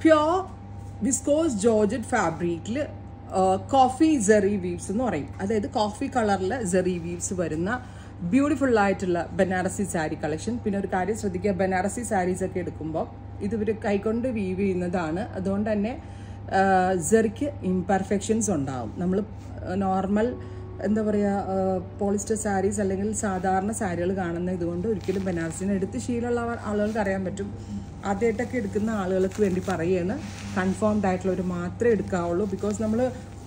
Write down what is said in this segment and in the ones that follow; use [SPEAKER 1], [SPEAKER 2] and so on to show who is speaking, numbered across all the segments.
[SPEAKER 1] Pure viscous georgette ഫാബ്രിക്കിൽ coffee sari weaves എന്ന് പറയും. അതായത് കോഫി കളറിൽ സെറി വീവ്സ് വരുന്ന ബ്യൂട്ടിഫുൾ ആയിട്ടുള്ള ബനാറസി സാരി കളക്ഷൻ. പിന്നെ ഒരു കാര്യം ശ്രദ്ധിക്കുക, ബനാറസി സാരീസ് ഒക്കെ എടുക്കുമ്പോൾ ഇത് ഇവർ കൈകൊണ്ട് വീവ് ചെയ്യുന്നതാണ്. അതുകൊണ്ട് തന്നെ സെറിക്ക് ഇംപെർഫെക്ഷൻസ് ഉണ്ടാവും. നമ്മൾ നോർമൽ എന്താ പറയുക പോളിസ്റ്റർ സാരീസ് അല്ലെങ്കിൽ സാധാരണ സാരികൾ കാണുന്ന ഇതുകൊണ്ട് ഒരിക്കലും ബനാറസിനെ എടുത്ത് ശീലമുള്ള ആളുകൾക്ക് അറിയാൻ പറ്റും. ആദ്യമായിട്ടൊക്കെ എടുക്കുന്ന ആളുകൾക്ക് വേണ്ടി പറയുകയാണ്, കൺഫേംഡ് ആയിട്ടുള്ളവർ മാത്രമേ എടുക്കാവുള്ളൂ. ബിക്കോസ് നമ്മൾ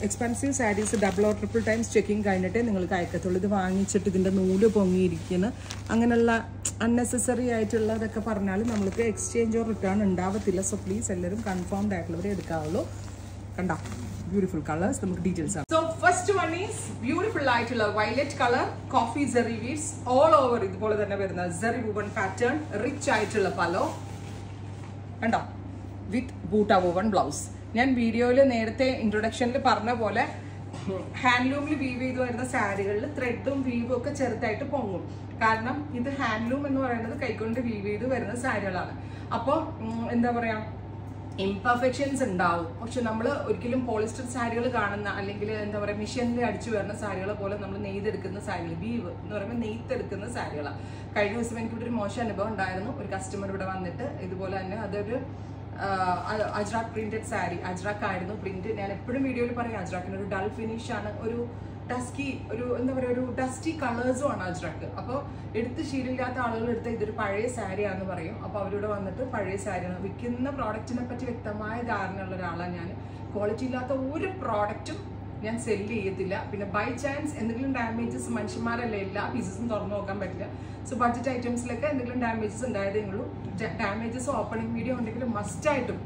[SPEAKER 1] expensive sarees double or triple times checking കഴിഞ്ഞിട്ടേ നിങ്ങൾക്ക് അയക്കത്തുള്ളൂ. ഇത് വാങ്ങിച്ചിട്ട് ഇതിൻ്റെ നൂല് പൊങ്ങിയിരിക്കുന്ന അങ്ങനെയുള്ള അൺനെസസറി ആയിട്ടുള്ളതൊക്കെ പറഞ്ഞാൽ നമ്മൾക്ക് എക്സ്ചേഞ്ച് ഓർ റിട്ടേൺ ഉണ്ടാവത്തില്ല. സോ പ്ലീസ് എല്ലാവരും കൺഫേംഡ് ആയിട്ടുള്ളവരെ എടുക്കാവുള്ളൂ. കണ്ട ബ്യൂട്ടിഫുൾ കളേഴ്സ് നമുക്ക് ഡീറ്റെയിൽസ് ആണ്. So first one is beautiful ആയിട്ടുള്ള violet colour coffee sari weaves all over ഇതുപോലെ തന്നെ വരുന്ന സെറി വുവൺ പാറ്റേൺ, റിച്ച് ആയിട്ടുള്ള പലോ കണ്ടോ, വിത്ത് ബൂട്ട വുവൺ ബ്ലൗസ്. ഞാൻ വീഡിയോയിൽ നേരത്തെ ഇൻട്രൊഡക്ഷനിൽ പറഞ്ഞ പോലെ ഹാൻഡ്ലൂമിൽ വീവ് ചെയ്ത് വരുന്ന സാരികളിൽ ത്രെഡും വീവും ഒക്കെ ചെറുതായിട്ട് പൊങ്ങും. കാരണം ഇത് ഹാൻഡ്ലൂം എന്ന് പറയുന്നത് കൈകൊണ്ട് വീവ് ചെയ്ത് വരുന്ന സാരികളാണ്. അപ്പോൾ എന്താ പറയുക, ഇംപെർഫെക്ഷൻസ് ഉണ്ടാവും. പക്ഷെ നമ്മൾ ഒരിക്കലും പോളിസ്റ്റർ സാരികൾ കാണുന്ന അല്ലെങ്കിൽ എന്താ പറയുക മെഷീനിൽ അടിച്ചു വരുന്ന സാരികളെ പോലെ നമ്മൾ നെയ്തെടുക്കുന്ന സാരികൾ, വീവ് എന്ന് പറയുമ്പോൾ നെയ്തെടുക്കുന്ന സാരികളാണ്. കഴിഞ്ഞ ദിവസം എനിക്കിവിടെ ഒരു മോശം അനുഭവം ഉണ്ടായിരുന്നു. ഒരു കസ്റ്റമർ ഇവിടെ വന്നിട്ട് ഇതുപോലെ തന്നെ അതൊരു അജ്രാക്ക് പ്രിന്റഡ് സാരി, അജ്രാക്ക് ആയിരുന്നു പ്രിന്റ്. ഞാൻ എപ്പോഴും വീഡിയോയിൽ പറയും അജ്രാക്കിന് ഒരു ഡൾ ഫിനിഷ് ആണ്, ഒരു ഡസ്കി, ഒരു എന്താ പറയുക ഒരു ഡസ്റ്റി കളേഴ്സും ആണ് അജ്രാക്ക്. അപ്പോൾ എടുത്ത് ശീലമില്ലാത്ത ആളുകൾ എടുത്ത് ഇതൊരു പഴയ സാരിയാണെന്ന് പറയും. അപ്പോൾ അവരിവിടെ വന്നിട്ട് പഴയ സാരിയാണ്. വിൽക്കുന്ന പ്രോഡക്റ്റിനെ പറ്റി വ്യക്തമായ ധാരണയുള്ള ഒരാളാണ് ഞാൻ. ക്വാളിറ്റി ഇല്ലാത്ത ഒരു പ്രോഡക്റ്റും ഞാൻ സെല്ല് ചെയ്യത്തില്ല. പിന്നെ ബൈ ചാൻസ് എന്തെങ്കിലും ഡാമേജസ്, മനുഷ്യന്മാരല്ലേ, എല്ലാ പീസസും തുറന്നു നോക്കാൻ പറ്റില്ല. സോ ബഡ്ജറ്റ് ഐറ്റംസിലൊക്കെ എന്തെങ്കിലും ഡാമേജസ് ഉണ്ടായതേ ഉള്ളൂ. ഡാമേജസ് ഓപ്പണിംഗ് വീഡിയോ ഉണ്ടെങ്കിലും മസ്റ്റായിട്ടും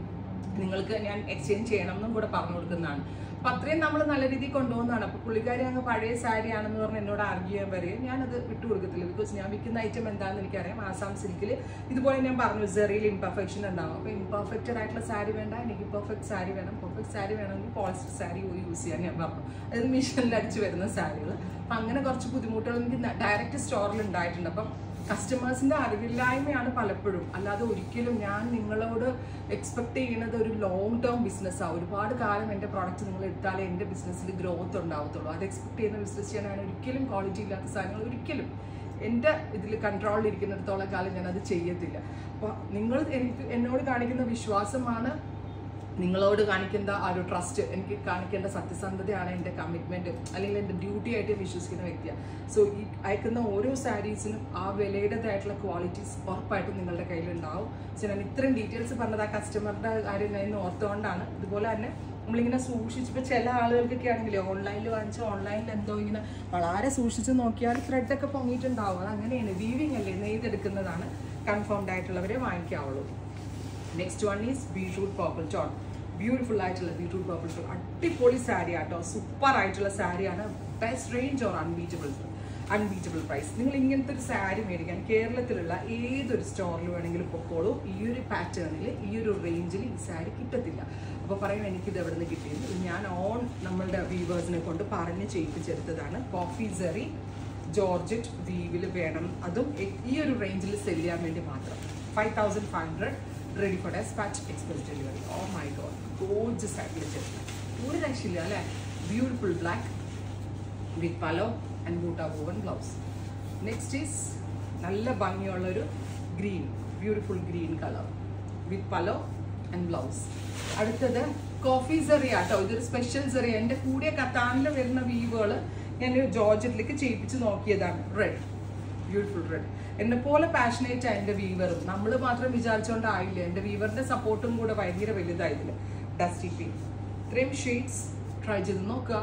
[SPEAKER 1] നിങ്ങൾക്ക് ഞാൻ എക്സ്ചേഞ്ച് ചെയ്യണം എന്നും കൂടെ പറഞ്ഞു കൊടുക്കുന്നതാണ്. അപ്പം അത്രയും നമ്മൾ നല്ല രീതിയിൽ കൊണ്ടുപോകുന്നതാണ്. അപ്പോൾ പുള്ളിക്കാരി അങ്ങ് പഴയ സാരി ആണെന്ന് പറഞ്ഞ് എന്നോട് ആർഗ്യൂ ചെയ്യാൻ വരികയും ഞാനത് വിട്ടുകൊടുക്കത്തില്ല. ബിക്കോസ് ഞാൻ വിൽക്കുന്ന ഐറ്റം എന്താണെന്ന് എനിക്കറിയാം. ആസാം സിൽക്കിൽ ഇതുപോലെ ഞാൻ പറഞ്ഞു സെറിയിൽ ഇംപെർഫെക്ഷൻ ഉണ്ടാവും. അപ്പോൾ ഇംപെർഫെക്റ്റഡ് ആയിട്ടുള്ള സാരി വേണ്ട, എനിക്ക് പെർഫെക്റ്റ് സാരി വേണം. പെർഫെക്റ്റ് സാരി വേണമെങ്കിൽ പോളിസ്റ്റർ സാരി യൂസ് ചെയ്യാൻ ഞാൻ പറഞ്ഞു. അതായത് മെഷീനിൽ അടിച്ച് വരുന്ന സാരികൾ. അപ്പം അങ്ങനെ കുറച്ച് ബുദ്ധിമുട്ടുകൾ എനിക്ക് ഡയറക്റ്റ് സ്റ്റോറിൽ ഉണ്ടായിട്ടുണ്ട്. അപ്പം കസ്റ്റമേഴ്സിന്റെ അറിവില്ലായ്മയാണ് പലപ്പോഴും. അല്ലാതെ ഒരിക്കലും ഞാൻ നിങ്ങളോട് എക്സ്പെക്ട് ചെയ്യുന്നത് ഒരു ലോങ് ടേം ബിസിനസ്സാണ്. ഒരുപാട് കാലം എൻ്റെ പ്രോഡക്റ്റ് നിങ്ങൾ എടുത്താലേ എൻ്റെ ബിസിനസ്സിൽ ഗ്രോത്ത് ഉണ്ടാവത്തുള്ളൂ. അത് എക്സ്പെക്ട് ചെയ്യുന്ന ബിസിനസ് ചെയ്യാൻ ഒരിക്കലും ക്വാളിറ്റി ഇല്ലാത്ത സാധനങ്ങൾ ഒരിക്കലും എൻ്റെ ഇതിൽ കൺട്രോളിൽ ഇരിക്കുന്നിടത്തോളം കാലം ഞാനത് ചെയ്യത്തില്ല. അപ്പോൾ നിങ്ങൾ എന്നോട് കാണിക്കുന്ന വിശ്വാസമാണ്, നിങ്ങളോട് കാണിക്കുന്ന ആ ഒരു ട്രസ്റ്റ്, എനിക്ക് കാണിക്കേണ്ട സത്യസന്ധതയാണ് എൻ്റെ കമ്മിറ്റ്മെൻറ്റ് അല്ലെങ്കിൽ എൻ്റെ ഡ്യൂട്ടി ആയിട്ട് വിശ്വസിക്കുന്ന വ്യക്തിയാണ്. സോ ഈ അയക്കുന്ന ഓരോ സാരീസിനും ആ വിലയുടേതായിട്ടുള്ള ക്വാളിറ്റീസ് ഉറപ്പായിട്ടും നിങ്ങളുടെ കയ്യിലുണ്ടാവും. സോ ഞാൻ ഇത്രയും ഡീറ്റെയിൽസ് പറഞ്ഞത് ആ കസ്റ്റമറുടെ കാര്യം ഞാൻ ഓർത്തുകൊണ്ടാണ്. ഇതുപോലെ തന്നെ നമ്മളിങ്ങനെ സൂക്ഷിച്ചിപ്പോൾ ചില ആളുകൾക്കൊക്കെ ആണെങ്കിൽ ഓൺലൈനിൽ വാങ്ങിച്ചാൽ ഓൺലൈനിൽ എന്തോ ഇങ്ങനെ വളരെ സൂക്ഷിച്ച് നോക്കിയാൽ ത്രെഡൊക്കെ പൊങ്ങിയിട്ടുണ്ടാവും. അത് അങ്ങനെയാണ്, വീവിങ് അല്ലേ, നെയ്തെടുക്കുന്നതാണ്. കൺഫേംഡ് ആയിട്ടുള്ളവരെ വാങ്ങിക്കാവുള്ളൂ. Next one is beetroot purple tone. Beautiful ആയിട്ടുള്ള ബീട്രൂട്ട് പർപ്പിൾ ടോൺ അടിപൊളി സാരി ആട്ടോ, സൂപ്പർ ആയിട്ടുള്ള സാരിയാണ്. Best range or unbeatable price. നിങ്ങൾ ഇങ്ങനത്തെ ഒരു സാരി മേടിക്കാൻ കേരളത്തിലുള്ള ഏതൊരു സ്റ്റോറിൽ വേണമെങ്കിലും പൊക്കോളൂ. ഈ ഒരു പാറ്റേണിൽ ഈ ഒരു റേഞ്ചിൽ ഈ സാരി കിട്ടത്തില്ല. അപ്പോൾ പറയും എനിക്കിത് എവിടെ നിന്ന് കിട്ടിയത്. ഞാൻ നമ്മളുടെ വീവേഴ്സിനെ കൊണ്ട് പറഞ്ഞ് ചെയ്യിപ്പിച്ചെടുത്തതാണ്. കോഫി സെറി ജോർജറ്റ് വീവിൽ വേണം, അതും ഈ ഒരു റേഞ്ചിൽ സെല് ചെയ്യാൻ വേണ്ടി മാത്രം. 5500 ready for dispatch, express delivery. Oh my god, gorgeous ആയിട്ടുള്ള ഒരു രക്ഷയില്ല അല്ലേ. Beautiful black with pallu and butta woven blouse. Next is നല്ല ഭംഗിയുള്ളൊരു green, beautiful green colour with pallu and blouse. അടുത്തത് കോഫി സെറി ആട്ടോ. ഇതൊരു സ്പെഷ്യൽ സെറി. എൻ്റെ കൂടിയ കത്താനിൽ വരുന്ന വീവുകൾ ഞാൻ ജോർജറ്റിലേക്ക് ചെയ്യിപ്പിച്ച് നോക്കിയതാണ്. Red, beautiful red. എന്നെ പോലെ പാഷനേറ്റ് ആയ എൻ്റെ വീവറും, നമ്മൾ മാത്രം വിചാരിച്ചുകൊണ്ടായില്ല, എൻ്റെ വീവറിൻ്റെ സപ്പോർട്ടും കൂടെ ഭയങ്കര വലുതായതിൽ. ഡസ്റ്റി പിങ്ക്, ഇത്രയും ഷെയ്ഡ്സ് ട്രൈ ചെയ്ത് നോക്കുക.